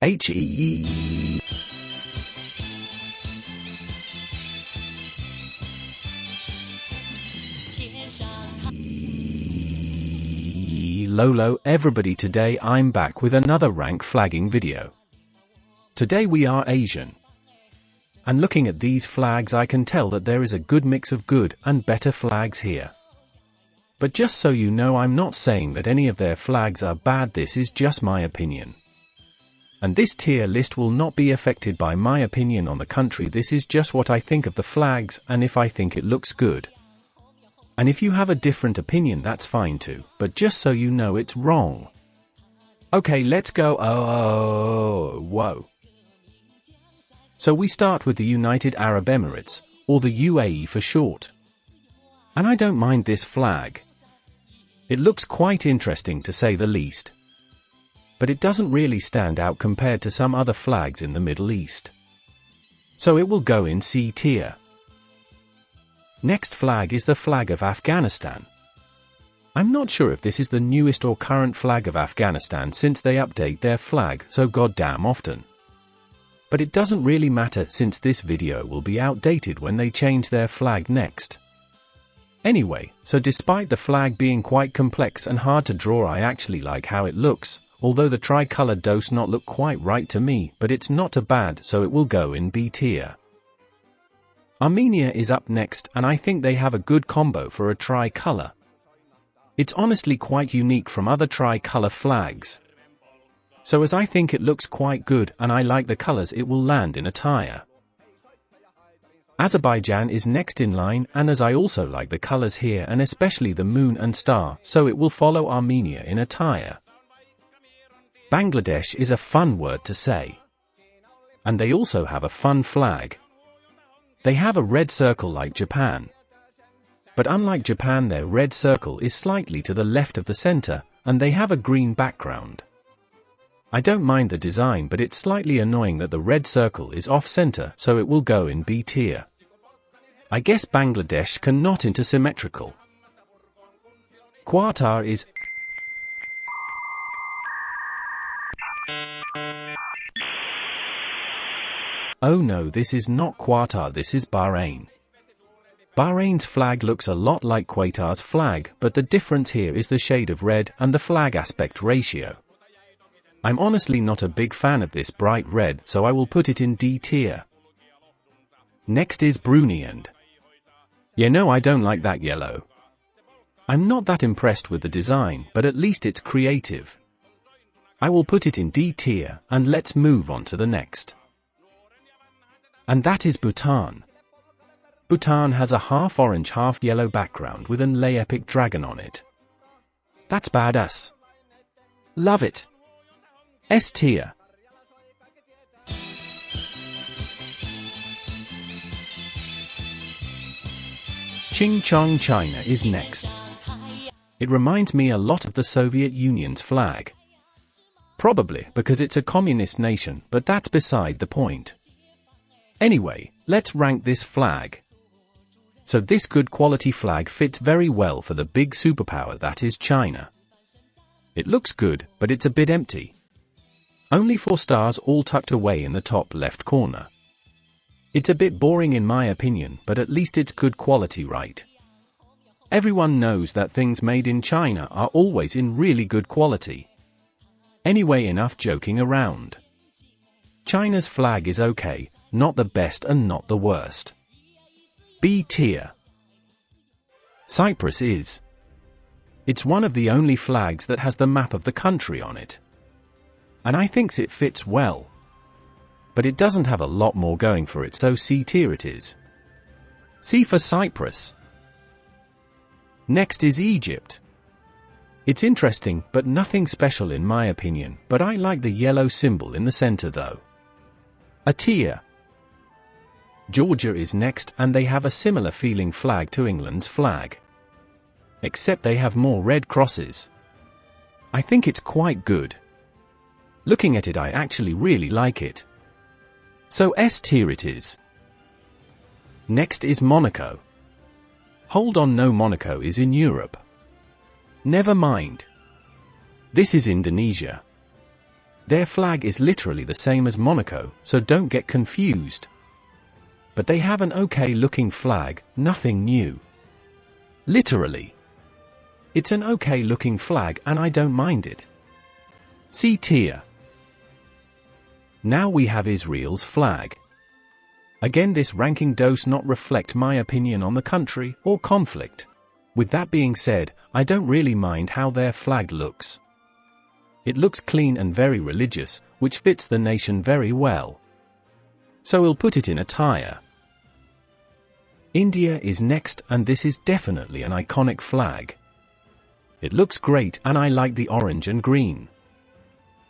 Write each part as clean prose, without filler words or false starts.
H-E-E. Lolo everybody, today I'm back with another rank flagging video. Today we are Asian. And looking at these flags I can tell that there is a good mix of good and better flags here. But just so you know, I'm not saying that any of their flags are bad, this is just my opinion. And this tier list will not be affected by my opinion on the country, this is just what I think of the flags and if I think it looks good. And if you have a different opinion that's fine too, but just so you know it's wrong. Okay, let's go. Whoa. So we start with the United Arab Emirates, or the UAE for short. And I don't mind this flag. It looks quite interesting to say the least. But it doesn't really stand out compared to some other flags in the Middle East. So it will go in C tier. Next flag is the flag of Afghanistan. I'm not sure if this is the newest or current flag of Afghanistan since they update their flag so goddamn often. But it doesn't really matter since this video will be outdated when they change their flag next. Anyway, so despite the flag being quite complex and hard to draw, I actually like how it looks, although the tricolor does not look quite right to me, but it's not too bad, so it will go in B tier. Armenia is up next, and I think they have a good combo for a tricolor. It's honestly quite unique from other tricolor flags. So as I think it looks quite good and I like the colors, it will land in a tier. Azerbaijan is next in line, and as I also like the colors here and especially the moon and star, so it will follow Armenia in a tier. Bangladesh is a fun word to say. And they also have a fun flag. They have a red circle like Japan. But unlike Japan, their red circle is slightly to the left of the center, and they have a green background. I don't mind the design, but it's slightly annoying that the red circle is off-center, so it will go in B tier. I guess Bangladesh cannot into symmetrical. Qatar is Oh no, this is not Qatar, this is Bahrain. Bahrain's flag looks a lot like Qatar's flag, but the difference here is the shade of red and the flag aspect ratio. I'm honestly not a big fan of this bright red, so I will put it in D tier. Next is Brunei, and I don't like that yellow. I'm not that impressed with the design, but at least it's creative. I will put it in D tier, and let's move on to the next. And that is Bhutan. Bhutan has a half orange half yellow background with an epic dragon on it. That's badass. Love it. S tier. Xinjiang, China is next. It reminds me a lot of the Soviet Union's flag. Probably because it's a communist nation, but that's beside the point. Anyway, let's rank this flag. So this good quality flag fits very well for the big superpower that is China. It looks good, but it's a bit empty. Only 4 stars all tucked away in the top left corner. It's a bit boring in my opinion, but at least it's good quality, right? Everyone knows that things made in China are always in really good quality. Anyway, enough joking around. China's flag is okay, not the best and not the worst. B tier. Cyprus is. It's one of the only flags that has the map of the country on it. And I think it fits well. But it doesn't have a lot more going for it, so C tier it is. C for Cyprus. Next is Egypt. It's interesting, but nothing special in my opinion, but I like the yellow symbol in the center though. A tier. Georgia is next, and they have a similar feeling flag to England's flag. Except they have more red crosses. I think it's quite good. Looking at it, I actually really like it. So S tier it is. Next is Monaco. Hold on, no, Monaco is in Europe. Never mind. This is Indonesia. Their flag is literally the same as Monaco, so don't get confused. But they have an okay-looking flag, nothing new. Literally. It's an okay-looking flag and I don't mind it. C tier. Now we have Israel's flag. Again, this ranking does not reflect my opinion on the country or conflict. With that being said, I don't really mind how their flag looks. It looks clean and very religious, which fits the nation very well. So we'll put it in a tier. India is next, and this is definitely an iconic flag. It looks great and I like the orange and green.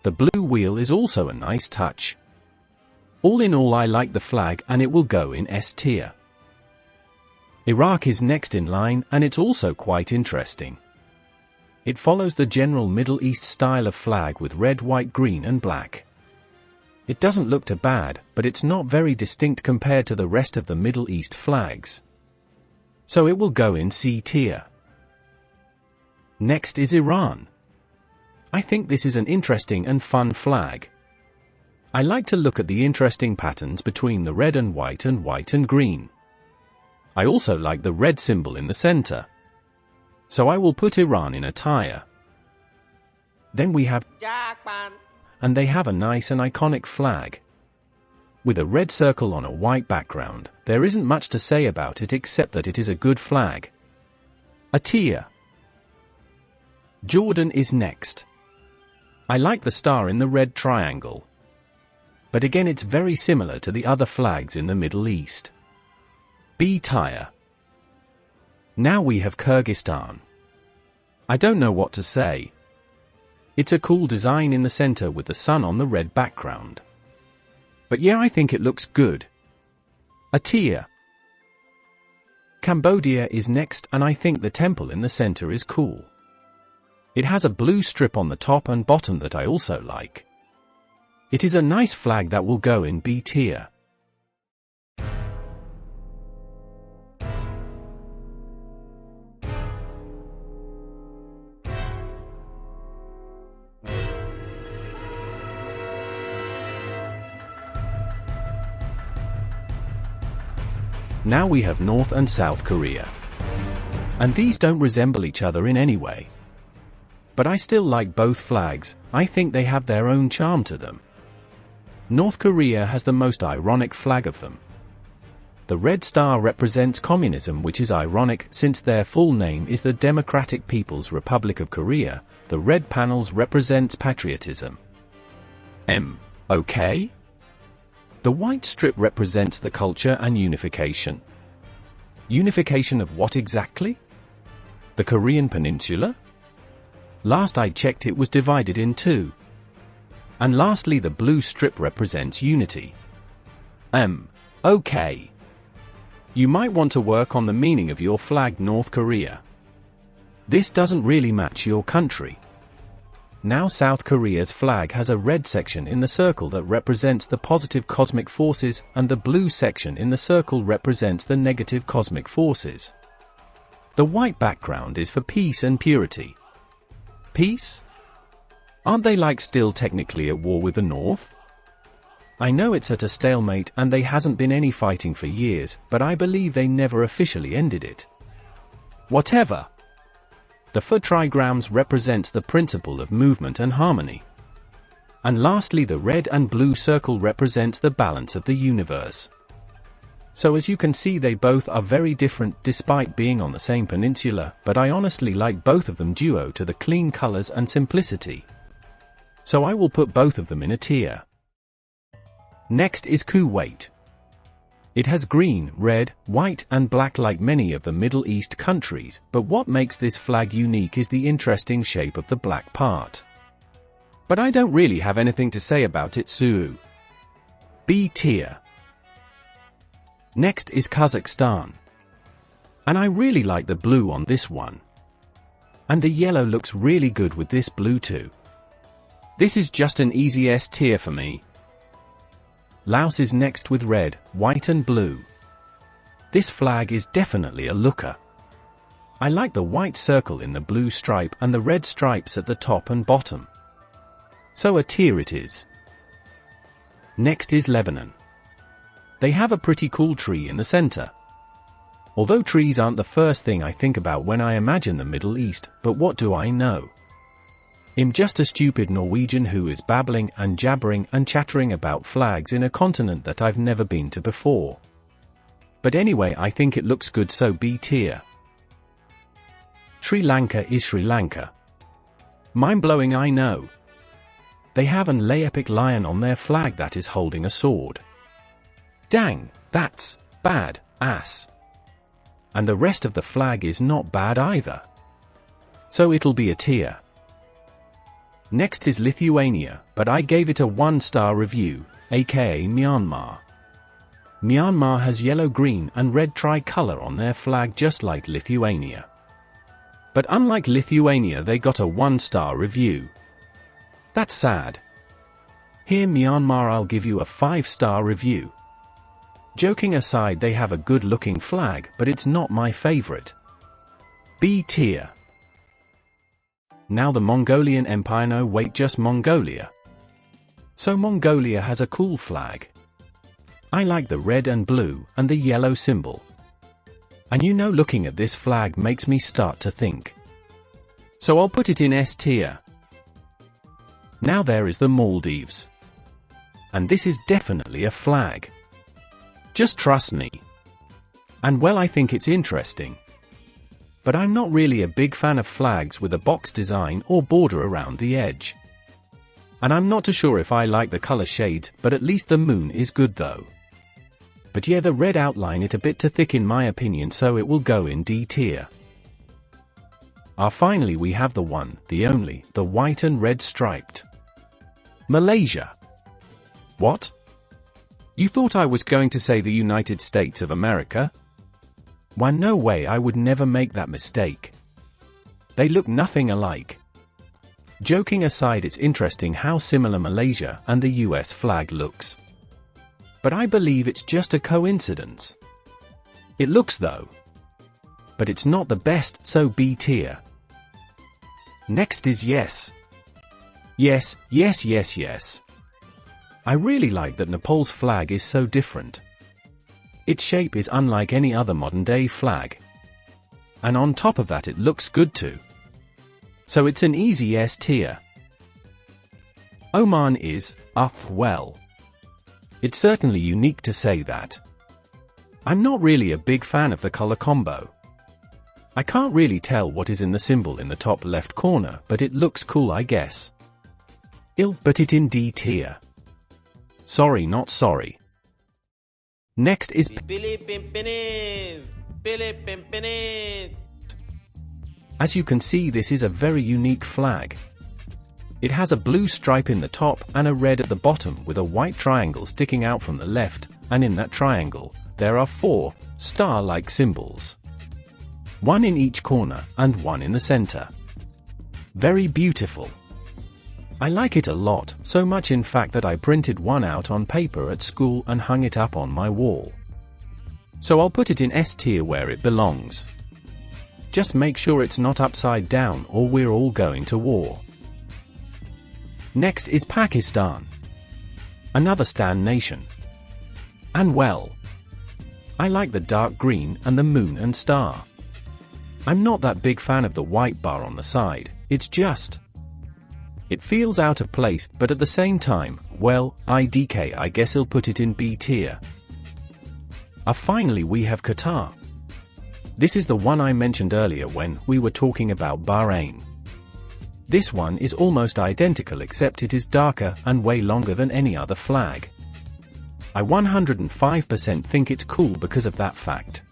The blue wheel is also a nice touch. All in all, I like the flag and it will go in S tier. Iraq is next in line and it's also quite interesting. It follows the general Middle East style of flag with red, white, green and black. It doesn't look too bad, but it's not very distinct compared to the rest of the Middle East flags. So it will go in C tier. Next is Iran. I think this is an interesting and fun flag. I like to look at the interesting patterns between the red and white and green. I also like the red symbol in the center. So I will put Iran in a tier. Then we have Japan, and they have a nice and iconic flag. With a red circle on a white background, there isn't much to say about it except that it is a good flag. A tier. Jordan is next. I like the star in the red triangle. But again, it's very similar to the other flags in the Middle East. B tier. Now we have Kyrgyzstan. I don't know what to say. It's a cool design in the center with the sun on the red background. But yeah, I think it looks good. A tier. Cambodia is next, and I think the temple in the center is cool. It has a blue strip on the top and bottom that I also like. It is a nice flag that will go in B tier. Now we have North and South Korea. And these don't resemble each other in any way. But I still like both flags. I think they have their own charm to them. North Korea has the most ironic flag of them. The red star represents communism, which is ironic since their full name is the Democratic People's Republic of Korea. The red panels represents patriotism. Okay? The white strip represents the culture and unification. Unification of what exactly? The Korean peninsula? Last I checked, it was divided in two. And lastly, the blue strip represents unity. Okay. You might want to work on the meaning of your flag, North Korea. This doesn't really match your country. Now South Korea's flag has a red section in the circle that represents the positive cosmic forces, and the blue section in the circle represents the negative cosmic forces. The white background is for peace and purity. Peace? Aren't they still technically at war with the North? I know it's at a stalemate and there hasn't been any fighting for years, but I believe they never officially ended it. Whatever. The 4 trigrams represents the principle of movement and harmony. And lastly, the red and blue circle represents the balance of the universe. So as you can see, they both are very different despite being on the same peninsula, but I honestly like both of them due to the clean colors and simplicity. So I will put both of them in a tier. Next is Kuwait. It has green, red, white and black like many of the Middle East countries, but what makes this flag unique is the interesting shape of the black part. But I don't really have anything to say about it, so B tier. Next is Kazakhstan. And I really like the blue on this one. And the yellow looks really good with this blue too. This is just an easy S tier for me. Laos is next with red, white and blue. This flag is definitely a looker. I like the white circle in the blue stripe and the red stripes at the top and bottom. So a tier it is. Next is Lebanon. They have a pretty cool tree in the center. Although trees aren't the first thing I think about when I imagine the Middle East, but what do I know? I'm just a stupid Norwegian who is babbling and jabbering and chattering about flags in a continent that I've never been to before. But anyway, I think it looks good, so B tier. Sri Lanka is Sri Lanka. Mind-blowing, I know. They have an epic lion on their flag that is holding a sword. Dang, that's bad ass. And the rest of the flag is not bad either. So it'll be a tier. Next is Lithuania, but I gave it a 1-star review, aka Myanmar. Myanmar has yellow, green, and red tricolor on their flag just like Lithuania. But unlike Lithuania, they got a 1-star review. That's sad. Here, Myanmar, I'll give you a 5-star review. Joking aside, they have a good-looking flag, but it's not my favorite. B tier. Now the Mongolian Empire. No, wait, just Mongolia. So Mongolia has a cool flag. I like the red and blue, and the yellow symbol. And looking at this flag makes me start to think. So I'll put it in S tier. Now there is the Maldives. And this is definitely a flag. Just trust me. And well, I think it's interesting. But I'm not really a big fan of flags with a box design or border around the edge. And I'm not too sure if I like the color shades, but at least the moon is good though. But yeah, the red outline it a bit too thick in my opinion, so it will go in D tier. Finally we have the one, the only, the white and red striped. Malaysia. What? You thought I was going to say the United States of America? Why, no way, I would never make that mistake. They look nothing alike. Joking aside, it's interesting how similar Malaysia and the US flag looks. But I believe it's just a coincidence. It looks though. But it's not the best, so B tier. Next is yes. Yes, yes, yes, yes. I really like that Nepal's flag is so different. Its shape is unlike any other modern-day flag. And on top of that, it looks good too. So it's an easy S tier. Oman is, well. It's certainly unique to say that. I'm not really a big fan of the color combo. I can't really tell what is in the symbol in the top left corner, but it looks cool, I guess. I'll put it in D tier. Sorry, not sorry. Next is As you can see, this is a very unique flag. It has a blue stripe in the top and a red at the bottom with a white triangle sticking out from the left, and in that triangle, there are 4 star-like symbols. 1 in each corner and 1 in the center. Very beautiful. I like it a lot, so much in fact that I printed one out on paper at school and hung it up on my wall. So I'll put it in S tier where it belongs. Just make sure it's not upside down or we're all going to war. Next is Pakistan. Another Stan nation. And well, I like the dark green and the moon and star. I'm not that big fan of the white bar on the side, it's just... It feels out of place, but at the same time, well, I guess I'll put it in B tier. Finally we have Qatar. This is the one I mentioned earlier when we were talking about Bahrain. This one is almost identical except it is darker and way longer than any other flag. I 105% think it's cool because of that fact.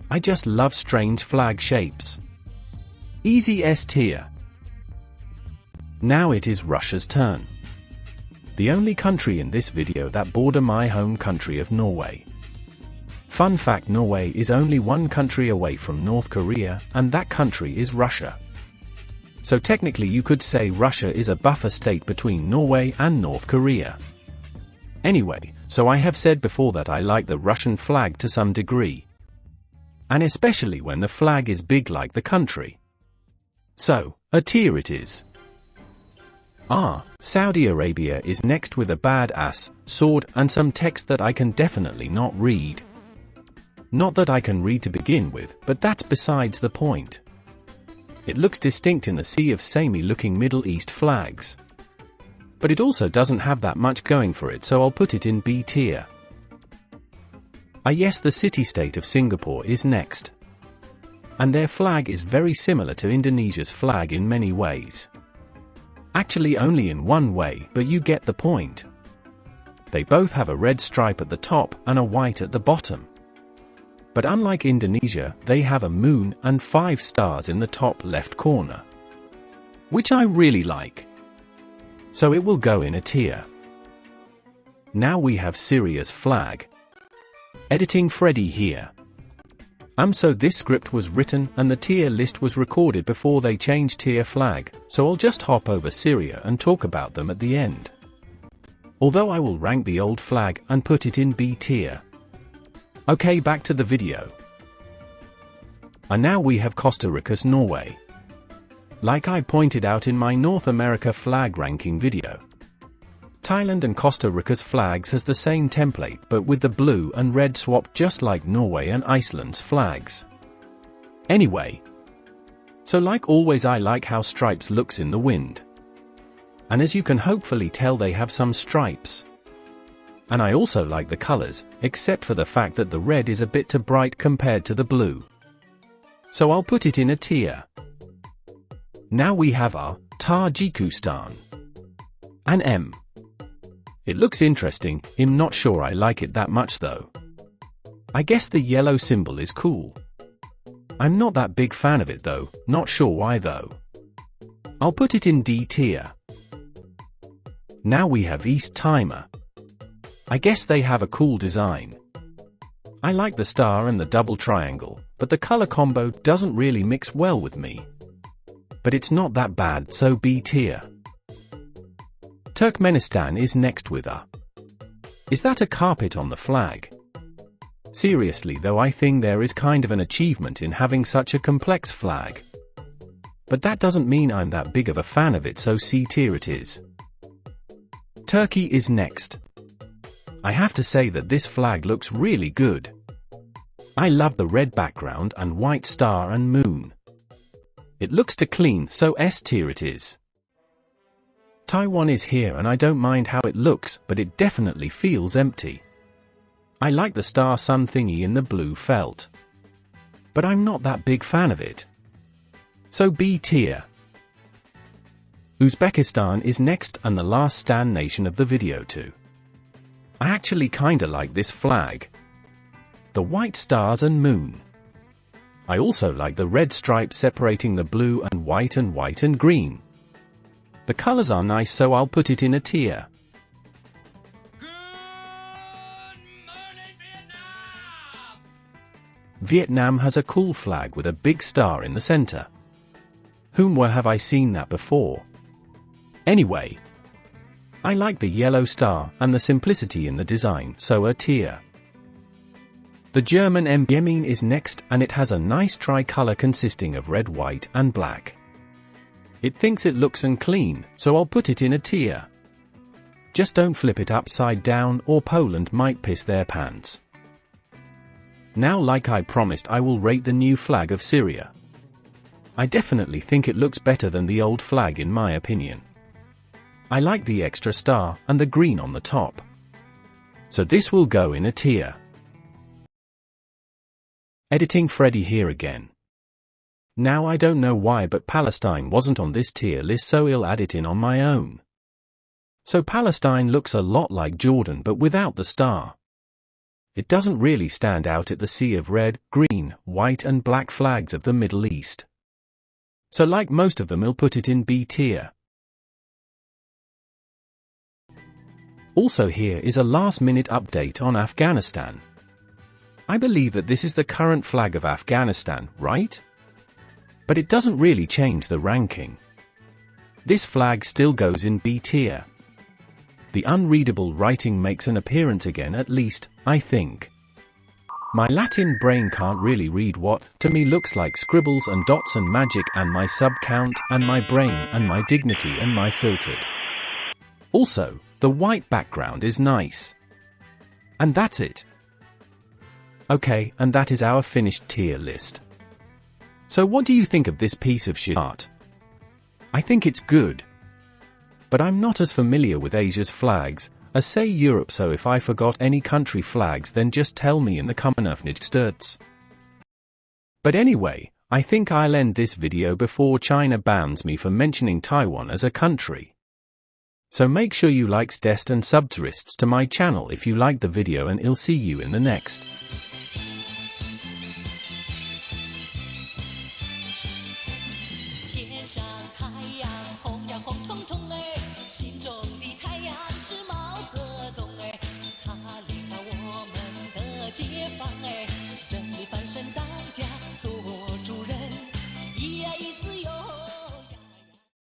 I just love strange flag shapes. Easy S tier. Now it is Russia's turn. The only country in this video that border my home country of Norway. Fun fact, Norway is only one country away from North Korea, and that country is Russia. So technically you could say Russia is a buffer state between Norway and North Korea. Anyway, so I have said before that I like the Russian flag to some degree. And especially when the flag is big like the country. So, a tier it is. Saudi Arabia is next with a badass sword and some text that I can definitely not read. Not that I can read to begin with, but that's besides the point. It looks distinct in the sea of samey-looking Middle East flags. But it also doesn't have that much going for it, so I'll put it in B tier. Yes, the city-state of Singapore is next. And their flag is very similar to Indonesia's flag in many ways. Actually only in one way, but you get the point. They both have a red stripe at the top and a white at the bottom. But unlike Indonesia, they have a moon and 5 stars in the top left corner, which I really like. So it will go in a tier. Now we have Syria's flag. Editing Freddy here. So this script was written and the tier list was recorded before they changed tier flag, so I'll just hop over Syria and talk about them at the end. Although I will rank the old flag and put it in B tier. Okay, back to the video. And now we have Costa Rica's Norway. Like I pointed out in my North America flag ranking video, Thailand and Costa Rica's flags has the same template but with the blue and red swap just like Norway and Iceland's flags. Anyway, so like always I like how stripes looks in the wind. And as you can hopefully tell they have some stripes. And I also like the colors, except for the fact that the red is a bit too bright compared to the blue. So I'll put it in a tier. Now we have our Tajikistan. An M. It looks interesting, I'm not sure I like it that much though. I guess the yellow symbol is cool. I'm not that big fan of it though, not sure why though. I'll put it in D tier. Now we have East Timor. I guess they have a cool design. I like the star and the double triangle, but the color combo doesn't really mix well with me. But it's not that bad, so B tier. Turkmenistan is next with a. Is that a carpet on the flag? Seriously though, I think there is kind of an achievement in having such a complex flag. But that doesn't mean I'm that big of a fan of it, so C tier it is. Turkey is next. I have to say that this flag looks really good. I love the red background and white star and moon. It looks too clean, so S tier it is. Taiwan is here and I don't mind how it looks, but it definitely feels empty. I like the star sun thingy in the blue felt. But I'm not that big fan of it. So B tier. Uzbekistan is next and the last stan nation of the video too. I actually kinda like this flag. The white stars and moon. I also like the red stripe separating the blue and white and green. The colors are nice, so I'll put it in a tier. Vietnam has a cool flag with a big star in the center. Where have I seen that before? Anyway, I like the yellow star and the simplicity in the design, so a tier. The German Yemen is next and it has a nice tricolor consisting of red, white and black. It thinks it looks clean, so I'll put it in a tier. Just don't flip it upside down or Poland might piss their pants. Now, like I promised, I will rate the new flag of Syria. I definitely think it looks better than the old flag in my opinion. I like the extra star and the green on the top. So this will go in a tier. Editing Freddy here again. Now I don't know why, but Palestine wasn't on this tier list, so I'll add it in on my own. So Palestine looks a lot like Jordan but without the star. It doesn't really stand out at the sea of red, green, white and black flags of the Middle East. So like most of them, I'll put it in B tier. Also, here is a last-minute update on Afghanistan. I believe that this is the current flag of Afghanistan, right? But it doesn't really change the ranking. This flag still goes in B tier. The unreadable writing makes an appearance again, at least, I think. My Latin brain can't really read what, to me, looks like scribbles and dots and magic, and my sub count, and my brain, and my dignity, and my filtered. Also, the white background is nice. And that's it. Okay, and that is our finished tier list. So what do you think of this piece of shit art? I think it's good. But I'm not as familiar with Asia's flags as say Europe, so if I forgot any country flags then just tell me in the comments. But anyway, I think I'll end this video before China bans me for mentioning Taiwan as a country. So make sure you like, test and subscribe to my channel if you liked the video, and I'll see you in the next.